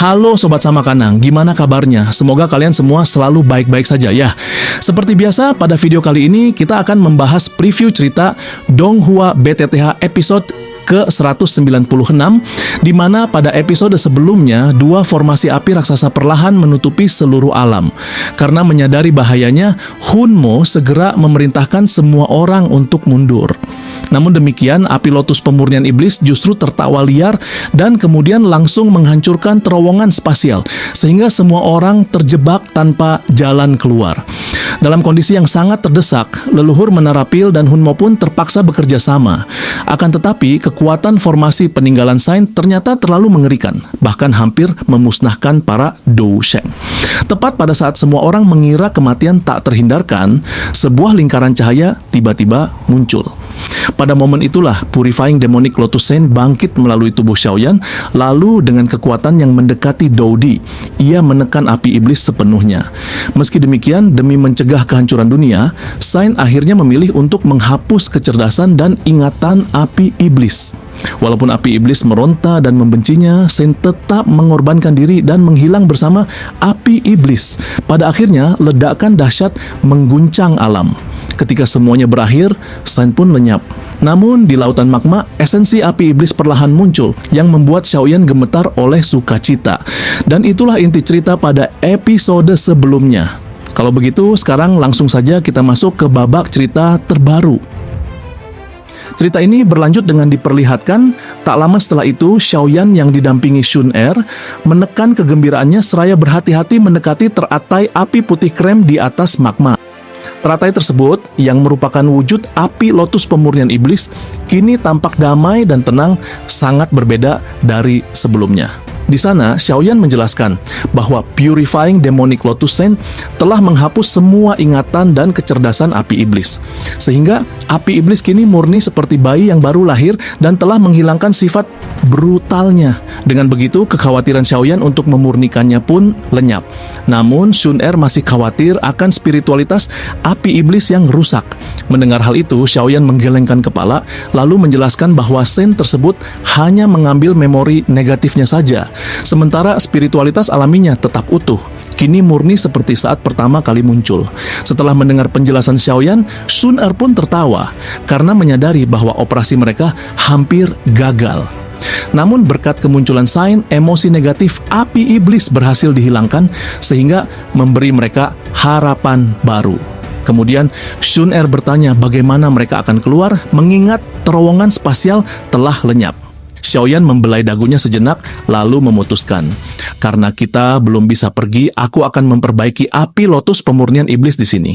Halo Sobat Samakanang, gimana kabarnya? Semoga kalian semua selalu baik-baik saja ya. Seperti biasa, pada video kali ini kita akan membahas preview cerita Donghua BTTH episode ke-196, di mana pada episode sebelumnya dua formasi api raksasa perlahan menutupi seluruh alam. Karena menyadari bahayanya, Hunmo segera memerintahkan semua orang untuk mundur. Namun demikian, api lotus pemurnian iblis justru tertawa liar dan kemudian langsung menghancurkan terowongan spasial, sehingga semua orang terjebak tanpa jalan keluar. Dalam kondisi yang sangat terdesak, leluhur Menarapil dan Hunmo pun terpaksa bekerja sama. Akan tetapi, kekuatan formasi peninggalan Sain ternyata terlalu mengerikan, bahkan hampir memusnahkan para Dou Sheng. Tepat pada saat semua orang mengira kematian tak terhindarkan, sebuah lingkaran cahaya tiba-tiba muncul. Pada momen itulah, Purifying Demonic Lotus Saint bangkit melalui tubuh Xiaoyan, lalu dengan kekuatan yang mendekati Dou-Di, ia menekan api iblis sepenuhnya. Meski demikian, demi mencegah kehancuran dunia, Saint akhirnya memilih untuk menghapus kecerdasan dan ingatan api iblis. Walaupun api iblis meronta dan membencinya, Saint tetap mengorbankan diri dan menghilang bersama api iblis. Pada akhirnya, ledakan dahsyat mengguncang alam. Ketika semuanya berakhir, Saint pun lenyap. Namun di lautan magma, esensi api iblis perlahan muncul yang membuat Xiaoyan gemetar oleh sukacita. Dan itulah inti cerita pada episode sebelumnya. Kalau begitu, sekarang langsung saja kita masuk ke babak cerita terbaru. Cerita ini berlanjut dengan diperlihatkan tak lama setelah itu Xiaoyan yang didampingi Shun Er menekan kegembiraannya seraya berhati-hati mendekati teratai api putih krem di atas magma. Teratai tersebut, yang merupakan wujud api lotus pemurnian iblis, kini tampak damai dan tenang, sangat berbeda dari sebelumnya. Di sana, Xiaoyan menjelaskan bahwa Purifying Demonic Lotus Saint telah menghapus semua ingatan dan kecerdasan api iblis. Sehingga, api iblis kini murni seperti bayi yang baru lahir dan telah menghilangkan sifat brutalnya. Dengan begitu, kekhawatiran Xiaoyan untuk memurnikannya pun lenyap. Namun, Shun Er masih khawatir akan spiritualitas api iblis yang rusak. Mendengar hal itu, Xiaoyan menggelengkan kepala, lalu menjelaskan bahwa Saint tersebut hanya mengambil memori negatifnya saja. Sementara spiritualitas alaminya tetap utuh, kini murni seperti saat pertama kali muncul. Setelah mendengar penjelasan Xiaoyan, Shun Er pun tertawa karena menyadari bahwa operasi mereka hampir gagal. Namun berkat kemunculan Saint, emosi negatif api iblis berhasil dihilangkan sehingga memberi mereka harapan baru. Kemudian Shun Er bertanya bagaimana mereka akan keluar mengingat terowongan spasial telah lenyap. Xiaoyan membelai dagunya sejenak, lalu memutuskan, "Karena kita belum bisa pergi, aku akan memperbaiki api lotus pemurnian iblis di sini."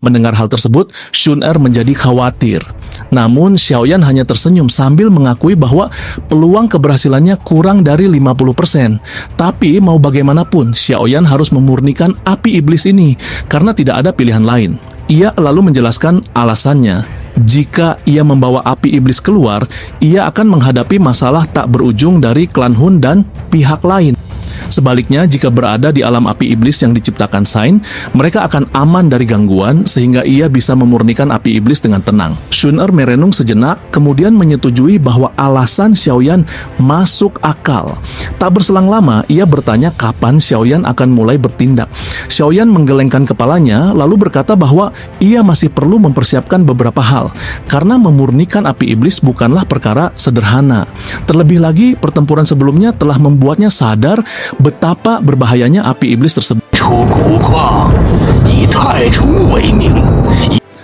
Mendengar hal tersebut, Shun Er menjadi khawatir. Namun, Xiaoyan hanya tersenyum sambil mengakui bahwa peluang keberhasilannya kurang dari 50%. Tapi, mau bagaimanapun, Xiaoyan harus memurnikan api iblis ini, karena tidak ada pilihan lain. Ia lalu menjelaskan alasannya. Jika ia membawa api iblis keluar, ia akan menghadapi masalah tak berujung dari klan Hun dan pihak lain. Sebaliknya, jika berada di alam api iblis yang diciptakan Saint, mereka akan aman dari gangguan sehingga ia bisa memurnikan api iblis dengan tenang. Shun Er merenung sejenak, kemudian menyetujui bahwa alasan Xiaoyan masuk akal. Tak berselang lama, ia bertanya kapan Xiaoyan akan mulai bertindak. Xiaoyan menggelengkan kepalanya, lalu berkata bahwa ia masih perlu mempersiapkan beberapa hal, karena memurnikan api iblis bukanlah perkara sederhana. Terlebih lagi, pertempuran sebelumnya telah membuatnya sadar betapa berbahayanya api iblis tersebut.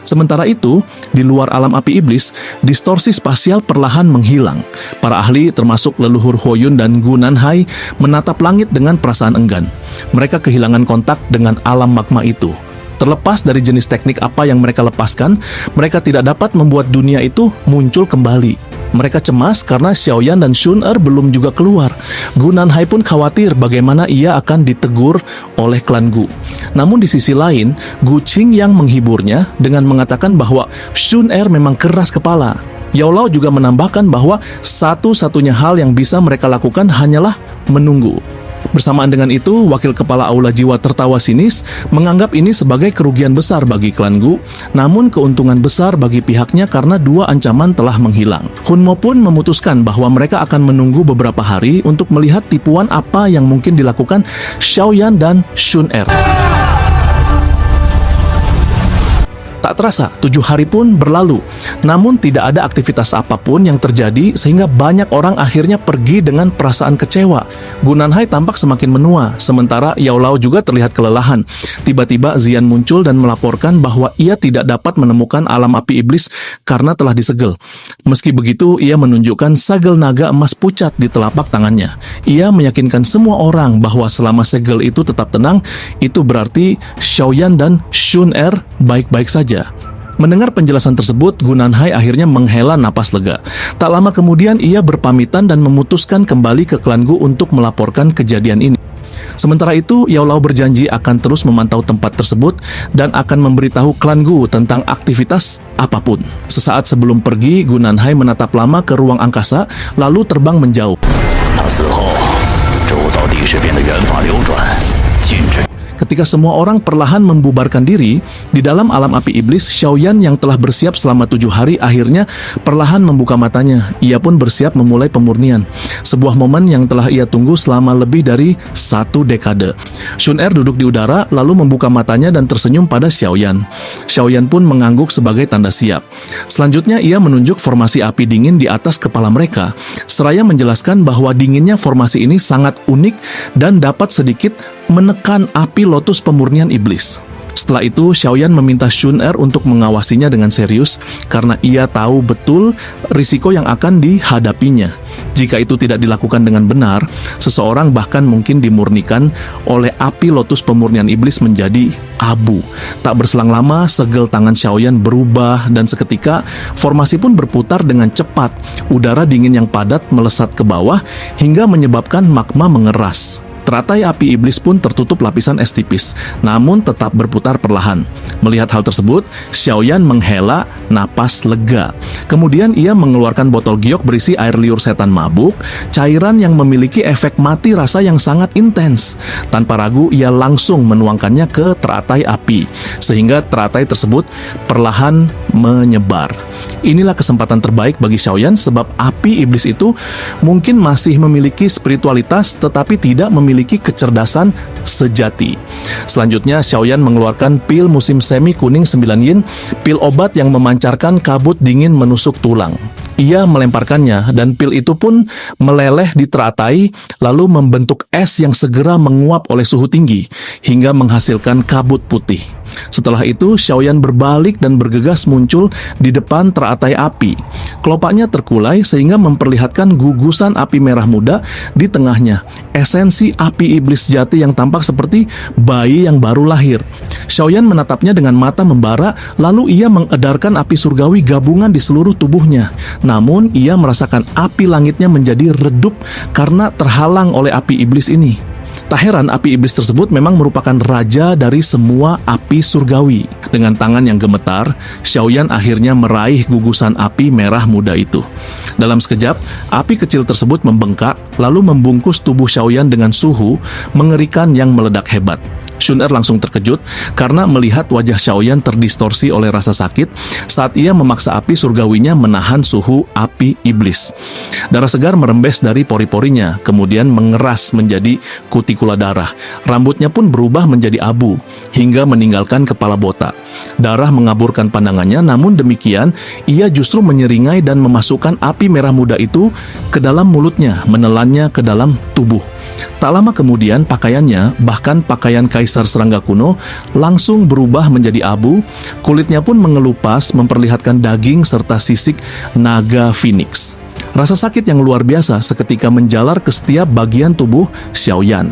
Sementara itu, di luar alam api iblis, distorsi spasial perlahan menghilang. Para ahli, termasuk leluhur Hoyun dan Gu Nanhai, menatap langit dengan perasaan enggan. Mereka kehilangan kontak dengan alam magma itu. Terlepas dari jenis teknik apa yang mereka lepaskan, mereka tidak dapat membuat dunia itu muncul kembali. Mereka cemas karena Xiaoyan dan Shun Er belum juga keluar. Gu Nanhai pun khawatir bagaimana ia akan ditegur oleh klan Gu. Namun di sisi lain, Gu Qing yang menghiburnya dengan mengatakan bahwa Shun Er memang keras kepala. Yao Lao juga menambahkan bahwa satu-satunya hal yang bisa mereka lakukan hanyalah menunggu. Bersamaan dengan itu, wakil kepala aula jiwa tertawa sinis menganggap ini sebagai kerugian besar bagi klan Gu, namun keuntungan besar bagi pihaknya karena dua ancaman telah menghilang. Hunmo pun memutuskan bahwa mereka akan menunggu beberapa hari untuk melihat tipuan apa yang mungkin dilakukan Xiaoyan dan Shun Er. Tak terasa, 7 hari pun berlalu. Namun tidak ada aktivitas apapun yang terjadi sehingga banyak orang akhirnya pergi dengan perasaan kecewa. Gu Nanhai tampak semakin menua, sementara Yao Lao juga terlihat kelelahan. Tiba-tiba Zian muncul dan melaporkan bahwa ia tidak dapat menemukan alam api iblis karena telah disegel. Meski begitu, ia menunjukkan segel naga emas pucat di telapak tangannya. Ia meyakinkan semua orang bahwa selama segel itu tetap tenang, itu berarti Xiaoyan dan Shun Er baik-baik saja. Mendengar penjelasan tersebut, Gu Nanhai akhirnya menghela napas lega. Tak lama kemudian ia berpamitan dan memutuskan kembali ke klan Gu untuk melaporkan kejadian ini. Sementara itu, Yao Lao berjanji akan terus memantau tempat tersebut dan akan memberitahu klan Gu tentang aktivitas apapun. Sesaat sebelum pergi, Gu Nanhai menatap lama ke ruang angkasa, lalu terbang menjauh. Ketika semua orang perlahan membubarkan diri, di dalam alam api iblis, Xiaoyan yang telah bersiap selama 7 hari akhirnya perlahan membuka matanya. Ia pun bersiap memulai pemurnian. Sebuah momen yang telah ia tunggu selama lebih dari 1 dekade. Shun Er duduk di udara, lalu membuka matanya dan tersenyum pada Xiaoyan. Xiaoyan pun mengangguk sebagai tanda siap. Selanjutnya ia menunjuk formasi api dingin di atas kepala mereka, seraya menjelaskan bahwa dinginnya formasi ini sangat unik dan dapat sedikit menekan api lotus pemurnian iblis. Setelah itu, Xiaoyan meminta Shun Er untuk mengawasinya dengan serius karena ia tahu betul risiko yang akan dihadapinya. Jika itu tidak dilakukan dengan benar, seseorang bahkan mungkin dimurnikan oleh api lotus pemurnian iblis menjadi abu. Tak berselang lama, segel tangan Xiaoyan berubah dan seketika formasi pun berputar dengan cepat. Udara dingin yang padat melesat ke bawah hingga menyebabkan magma mengeras. Teratai api iblis pun tertutup lapisan es tipis, namun tetap berputar perlahan. Melihat hal tersebut, Xiaoyan menghela napas lega. Kemudian ia mengeluarkan botol giok berisi air liur setan mabuk, cairan yang memiliki efek mati rasa yang sangat intens. Tanpa ragu, ia langsung menuangkannya ke teratai api, sehingga teratai tersebut perlahan menyebar. Inilah kesempatan terbaik bagi Xiaoyan sebab api iblis itu mungkin masih memiliki spiritualitas tetapi tidak memiliki kecerdasan sejati. Selanjutnya, Xiaoyan mengeluarkan pil musim semi kuning 9 yin, pil obat yang memancarkan kabut dingin menusuk tulang. Ia melemparkannya dan pil itu pun meleleh di teratai lalu membentuk es yang segera menguap oleh suhu tinggi hingga menghasilkan kabut putih. Setelah itu, Xiaoyan berbalik dan bergegas muncul di depan teratai api. Kelopaknya terkulai sehingga memperlihatkan gugusan api merah muda di tengahnya. Esensi api iblis sejati yang tampak seperti bayi yang baru lahir. Xiaoyan menatapnya dengan mata membara, lalu ia mengedarkan api surgawi gabungan di seluruh tubuhnya. Namun, ia merasakan api langitnya menjadi redup karena terhalang oleh api iblis ini. Tak heran api iblis tersebut memang merupakan raja dari semua api surgawi. Dengan tangan yang gemetar, Xiaoyan akhirnya meraih gugusan api merah muda itu. Dalam sekejap, api kecil tersebut membengkak, lalu membungkus tubuh Xiaoyan dengan suhu mengerikan yang meledak hebat. Shun Er langsung terkejut karena melihat wajah Xiaoyan terdistorsi oleh rasa sakit saat ia memaksa api surgawinya menahan suhu api iblis. Darah segar merembes dari pori-porinya, kemudian mengeras menjadi kutikula darah. Rambutnya pun berubah menjadi abu, hingga meninggalkan kepala botak. Darah mengaburkan pandangannya, namun demikian, ia justru menyeringai dan memasukkan api merah muda itu ke dalam mulutnya, menelannya ke dalam tubuh. Tak lama kemudian, pakaiannya, bahkan pakaian kaisar serangga kuno, langsung berubah menjadi abu. Kulitnya pun mengelupas, memperlihatkan daging serta sisik naga phoenix. Rasa sakit yang luar biasa seketika menjalar ke setiap bagian tubuh Xiaoyan.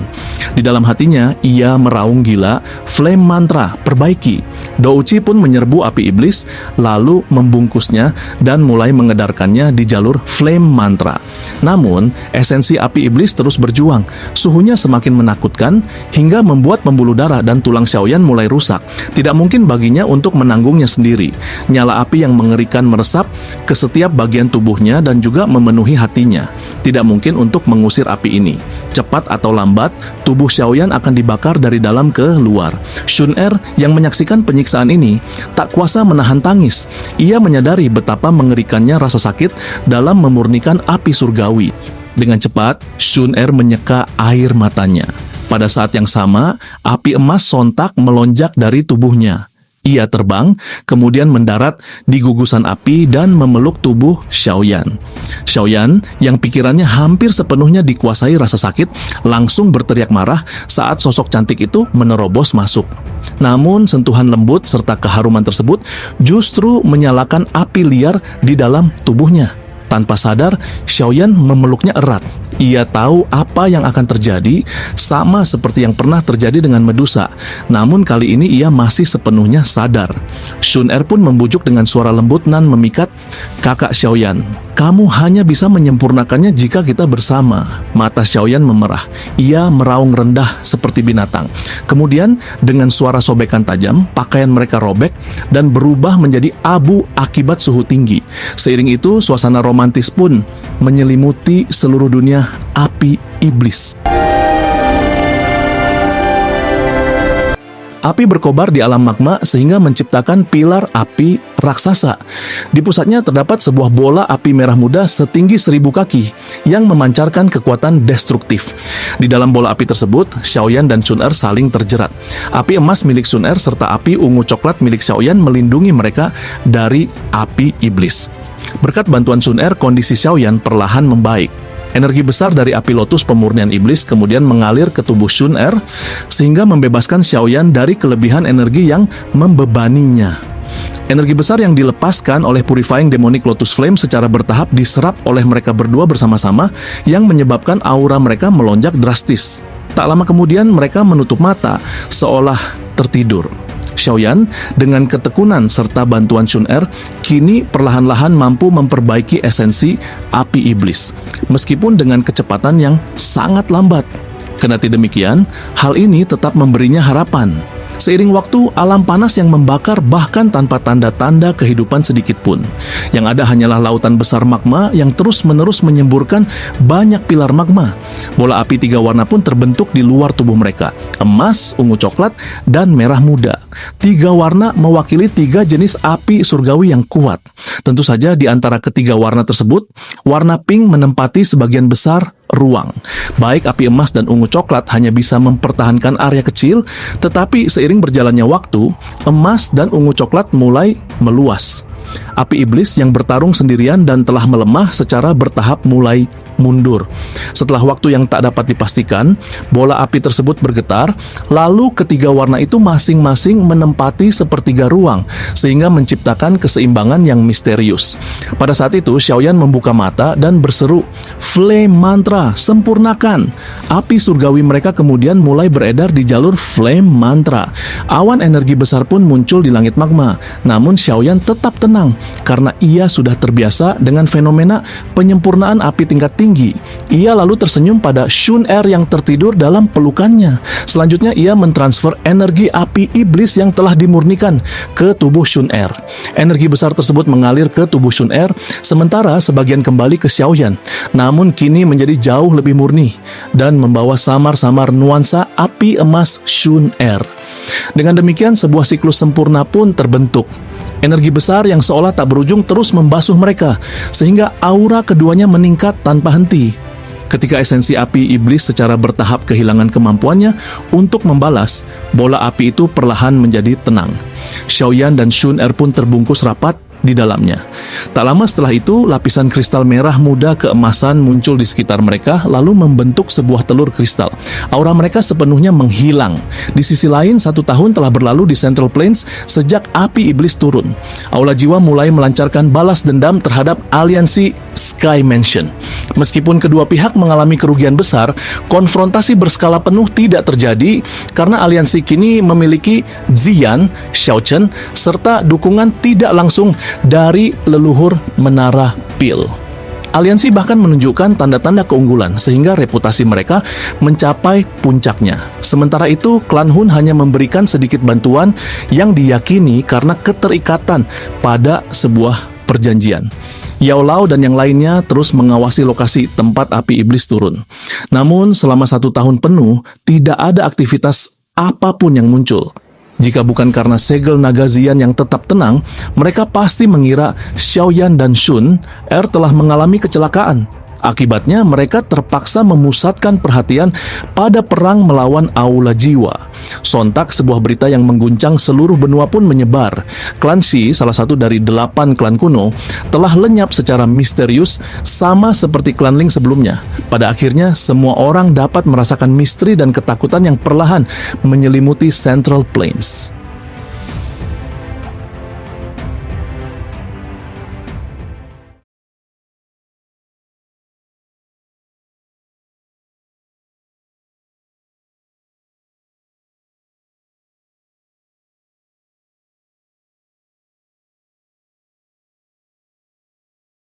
Di dalam hatinya, ia meraung gila, flame mantra, perbaiki. Douci pun menyerbu api iblis, lalu membungkusnya dan mulai mengedarkannya di jalur flame mantra. Namun, esensi api iblis terus berjuang. Suhunya semakin menakutkan, hingga membuat pembuluh darah dan tulang Xiaoyan mulai rusak. Tidak mungkin baginya untuk menanggungnya sendiri. Nyala api yang mengerikan meresap ke setiap bagian tubuhnya dan juga memenuhi hatinya. Tidak mungkin untuk mengusir api ini. Cepat atau lambat, tubuh Xiaoyan akan dibakar dari dalam ke luar. Shun Er yang menyaksikan penyiksaan ini tak kuasa menahan tangis. Ia menyadari betapa mengerikannya rasa sakit dalam memurnikan api surgawi. Dengan cepat, Shun Er menyeka air matanya. Pada saat yang sama, api emas sontak melonjak dari tubuhnya. Ia terbang, kemudian mendarat di gugusan api dan memeluk tubuh Xiaoyan. Xiaoyan, yang pikirannya hampir sepenuhnya dikuasai rasa sakit, langsung berteriak marah saat sosok cantik itu menerobos masuk. Namun, sentuhan lembut serta keharuman tersebut justru menyalakan api liar di dalam tubuhnya. Tanpa sadar, Xiaoyan memeluknya erat. Ia tahu apa yang akan terjadi, sama seperti yang pernah terjadi dengan Medusa. Namun kali ini ia masih sepenuhnya sadar. Shun Er pun membujuk dengan suara lembut nan memikat, "Kakak Xiaoyan, kamu hanya bisa menyempurnakannya jika kita bersama." Mata Xiaoyan memerah. Ia meraung rendah seperti binatang. Kemudian dengan suara sobekan tajam, pakaian mereka robek dan berubah menjadi abu akibat suhu tinggi. Seiring itu, suasana romantis pun menyelimuti seluruh dunia api iblis. Api berkobar di alam magma sehingga menciptakan pilar api raksasa. Di pusatnya terdapat sebuah bola api merah muda setinggi 1000 kaki yang memancarkan kekuatan destruktif. Di dalam bola api tersebut, Xiaoyan dan Shun Er saling terjerat. Api emas milik Shun Er serta api ungu coklat milik Xiaoyan melindungi mereka dari api iblis. Berkat bantuan Shun Er, kondisi Xiaoyan perlahan membaik. Energi besar dari api lotus pemurnian iblis kemudian mengalir ke tubuh Shun Er sehingga membebaskan Xiaoyan dari kelebihan energi yang membebaninya. Energi besar yang dilepaskan oleh Purifying Demonic Lotus Flame secara bertahap diserap oleh mereka berdua bersama-sama yang menyebabkan aura mereka melonjak drastis. Tak lama kemudian mereka menutup mata seolah tertidur. Xiaoyan dengan ketekunan serta bantuan Shun Er kini perlahan-lahan mampu memperbaiki esensi api iblis, meskipun dengan kecepatan yang sangat lambat. Kendati demikian, hal ini tetap memberinya harapan. Seiring waktu, alam panas yang membakar bahkan tanpa tanda-tanda kehidupan sedikit pun. Yang ada hanyalah lautan besar magma yang terus-menerus menyemburkan banyak pilar magma. Bola api 3 warna pun terbentuk di luar tubuh mereka. Emas, ungu coklat, dan merah muda. 3 warna mewakili 3 jenis api surgawi yang kuat. Tentu saja di antara ketiga warna tersebut, warna pink menempati sebagian besar ruang. Baik api emas dan ungu coklat hanya bisa mempertahankan area kecil, tetapi seiring berjalannya waktu, emas dan ungu coklat mulai meluas. Api iblis yang bertarung sendirian dan telah melemah secara bertahap mulai mundur. Setelah waktu yang tak dapat dipastikan, bola api tersebut bergetar, lalu ketiga warna itu masing-masing menempati sepertiga ruang, sehingga menciptakan keseimbangan yang misterius. Pada saat itu, Xiaoyan membuka mata dan berseru, "Flame Mantra, sempurnakan!" Api surgawi mereka kemudian mulai beredar di jalur Flame Mantra. Awan energi besar pun muncul di langit magma, namun Xiaoyan tetap tenang, karena ia sudah terbiasa dengan fenomena penyempurnaan api tingkat tinggi. Ia lalu tersenyum pada Shun Er yang tertidur dalam pelukannya. Selanjutnya ia mentransfer energi api iblis yang telah dimurnikan ke tubuh Shun Er. Energi besar tersebut mengalir ke tubuh Shun Er, sementara sebagian kembali ke Xiaoyan, namun kini menjadi jauh lebih murni dan membawa samar-samar nuansa api emas Shun Er. Dengan demikian, sebuah siklus sempurna pun terbentuk. Energi besar yang seolah tak berujung terus membasuh mereka, sehingga aura keduanya meningkat tanpa henti. Ketika esensi api iblis secara bertahap kehilangan kemampuannya untuk membalas, bola api itu perlahan menjadi tenang. Xiaoyan dan Shun Er pun terbungkus rapat di dalamnya. Tak lama setelah itu, lapisan kristal merah muda keemasan muncul di sekitar mereka, lalu membentuk sebuah telur kristal. Aura mereka sepenuhnya menghilang. Di sisi lain, 1 tahun telah berlalu di Central Plains sejak api iblis turun. Aula jiwa mulai melancarkan balas dendam terhadap aliansi Sky Mansion. Meskipun kedua pihak mengalami kerugian besar, konfrontasi berskala penuh tidak terjadi karena aliansi kini memiliki Ziyan, Xiao Chen, serta dukungan tidak langsung dari leluhur Menara Pil. Aliansi bahkan menunjukkan tanda-tanda keunggulan sehingga reputasi mereka mencapai puncaknya. Sementara itu, klan Hun hanya memberikan sedikit bantuan yang diyakini karena keterikatan pada sebuah perjanjian. Yao Lao dan yang lainnya terus mengawasi lokasi tempat api iblis turun. Namun selama 1 tahun penuh, tidak ada aktivitas apapun yang muncul. Jika bukan karena segel naga Xian yang tetap tenang, mereka pasti mengira Xiaoyan dan Shun telah mengalami kecelakaan. Akibatnya mereka terpaksa memusatkan perhatian pada perang melawan Aula Jiwa. Sontak sebuah berita yang mengguncang seluruh benua pun menyebar. Klan Shi, salah satu dari 8 klan kuno, telah lenyap secara misterius sama seperti klan Ling sebelumnya. Pada akhirnya semua orang dapat merasakan misteri dan ketakutan yang perlahan menyelimuti Central Plains.